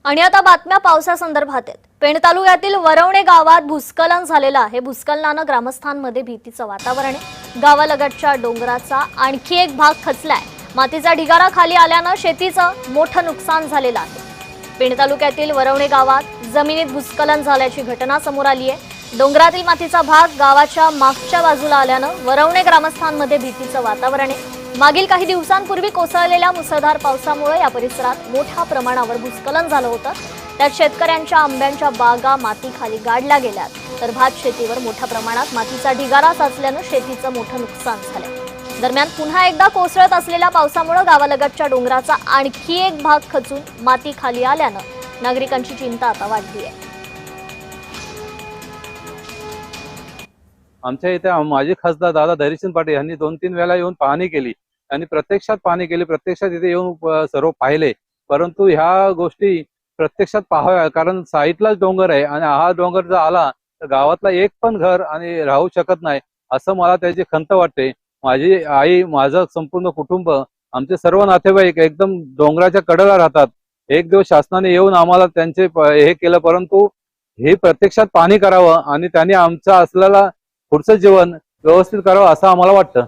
आणि आता बातम्या पावसासंदर्भात आहेत। पेण तालुक्यातील वरवणे गावात भूस्खलन झालेलं आहे। भूस्खलनानं ग्रामस्थांमध्ये भीतीचं वातावरण आहे। गावालगतच्या डोंगराचा आणखी एक भाग खचलाय। मातीचा ढिगारा खाली आल्यानं शेतीचं मोठं नुकसान झालेलं आहे। पेण तालुक्यातील वरवणे गावात जमिनीत भूस्खलन झाल्याची घटना समोर आली आहे। डोंगरातील मातीचा भाग गावाच्या मागच्या बाजूला आल्यानं वरवणे ग्रामस्थांमध्ये भीतीचं वातावरण आहे। मागील काही दिवसांपूर्वी कोसळलेल्या मुसळधार पावसामुळे या परिसरात मोठ्या प्रमाणावर भूस्खलन झालं होतं। त्यात शेतकऱ्यांच्या आंब्याच्या बागा मातीखाली गाडल्या गेल्यात, तर भात शेतीवर मोठ्या प्रमाणात मातीचा ढिगारा साचल्यानं शेतीचं मोठं नुकसान झालंय। दरम्यान पुन्हा एकदा कोसळत असलेल्या पावसामुळे गावालगतच्या डोंगराचा आणखी एक भाग खचून माती खाली आल्यानं नागरिकांची चिंता आता वाढली आहे। आमच्या इथे माजी खासदार दादा धैर्यशील पाटील यांनी 2-3 वेळा येऊन पाहणी केली आणि प्रत्यक्षात पाहणी केली, प्रत्यक्षात इथे येऊन सर्व पाहिले। परंतु ह्या गोष्टी प्रत्यक्षात पाहाव्या, कारण साईडलाच डोंगर आहे आणि हा डोंगर जर आला तर गावातला एक पण घर आणि राहू शकत नाही, असं मला त्याची खंत वाटते। माझी आई, माझं संपूर्ण कुटुंब, आमचे सर्व नातेवाईक एकदम डोंगराच्या कडेला राहतात। एक दिवस शासनाने येऊन आम्हाला त्यांचे हे केलं, परंतु हे प्रत्यक्षात पाहणी करावं आणि त्यांनी आमचं असलेला पुढचं जीवन व्यवस्थित करावं असं आम्हाला वाटतं।